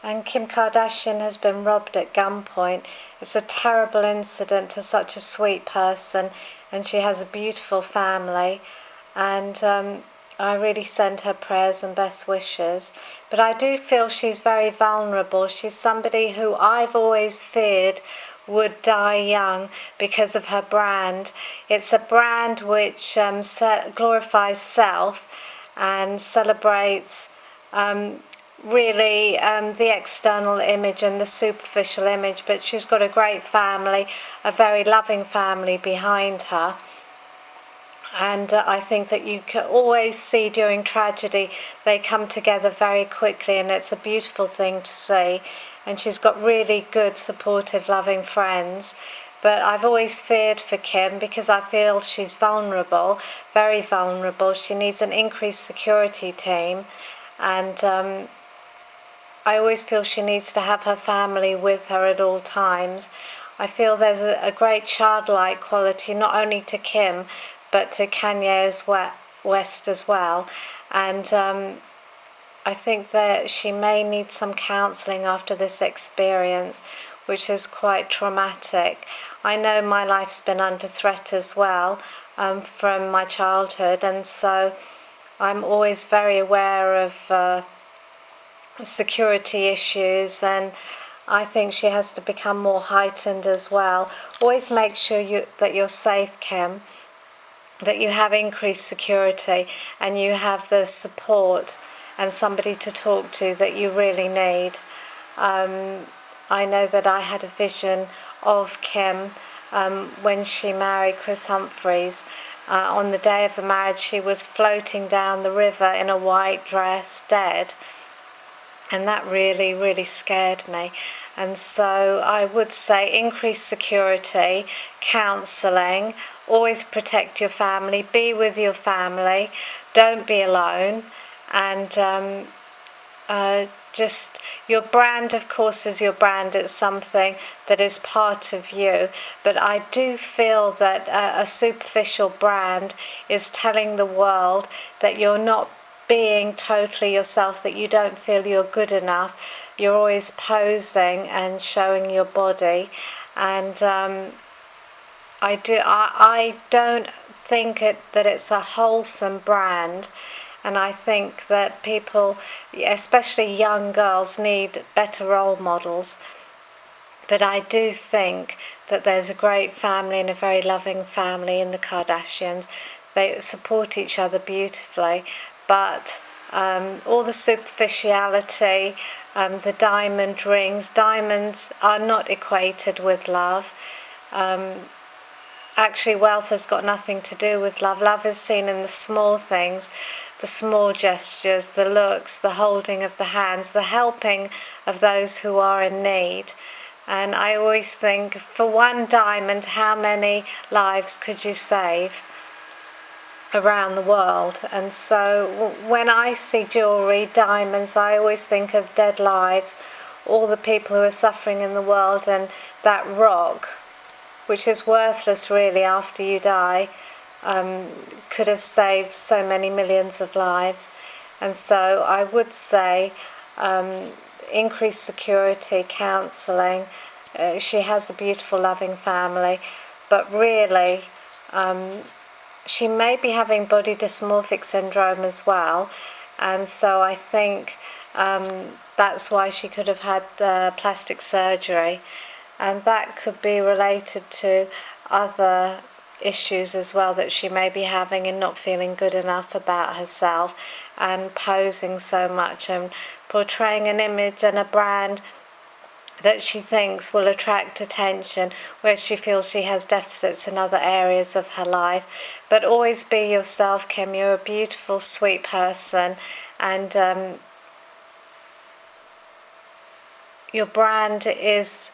And Kim Kardashian has been robbed at gunpoint. It's a terrible incident to such a sweet person, and she has a beautiful family. And I really send her prayers and best wishes. But I do feel she's very vulnerable. She's somebody who I've always feared would die young because of her brand. It's a brand which glorifies self and celebrates really the external image and the superficial image, but she's got a great family, a very loving family behind her. And I think that you can always see during tragedy they come together very quickly, and it's a beautiful thing to see. And she's got really good, supportive, loving friends. But I've always feared for Kim because I feel she's vulnerable, very vulnerable. She needs an increased security team, and I always feel she needs to have her family with her at all times. I feel there's a great childlike quality, not only to Kim, but to Kardashian-West as well. And I think that she may need some counselling after this experience, which is quite traumatic. I know my life's been under threat as well from my childhood, and so I'm always very aware of security issues, and I think she has to become more heightened as well. Always make sure that you're safe, Kim, that you have increased security and you have the support and somebody to talk to that you really need. I know that I had a vision of Kim when she married Chris Humphries. On the day of the marriage, she was floating down the river in a white dress, dead. And that really, really scared me. And so I would say increase security, counselling, always protect your family, be with your family, don't be alone, and just your brand, of course, is your brand. It's something that is part of you. But I do feel that a superficial brand is telling the world that you're not being totally yourself, that you don't feel you're good enough. You're always posing and showing your body, and I don't think that it's a wholesome brand, and I think that people, especially young girls, need better role models. But I do think that there's a great family and a very loving family in the Kardashians. They support each other beautifully, but all the superficiality, the diamond rings, diamonds are not equated with love. Actually, wealth has got nothing to do with love. Love is seen in the small things, the small gestures, the looks, the holding of the hands, the helping of those who are in need. And I always think, for one diamond, how many lives could you save around the world? And so when I see jewellery, diamonds, I always think of dead lives, all the people who are suffering in the world, and that rock, which is worthless really after you die, could have saved so many millions of lives. And so I would say increased security, counselling. She has a beautiful, loving family, but really she may be having body dysmorphic syndrome as well, and so I think that's why she could have had plastic surgery, and that could be related to other issues as well that she may be having in not feeling good enough about herself and posing so much and portraying an image and a brand that she thinks will attract attention, where she feels she has deficits in other areas of her life. But always be yourself, Kim. You're a beautiful, sweet person, and your brand is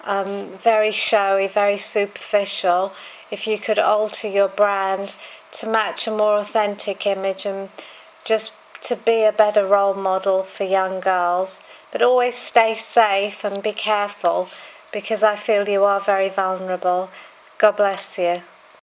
very showy, very superficial. If you could alter your brand to match a more authentic image and just to be a better role model for young girls. But always stay safe and be careful, because I feel you are very vulnerable. God bless you.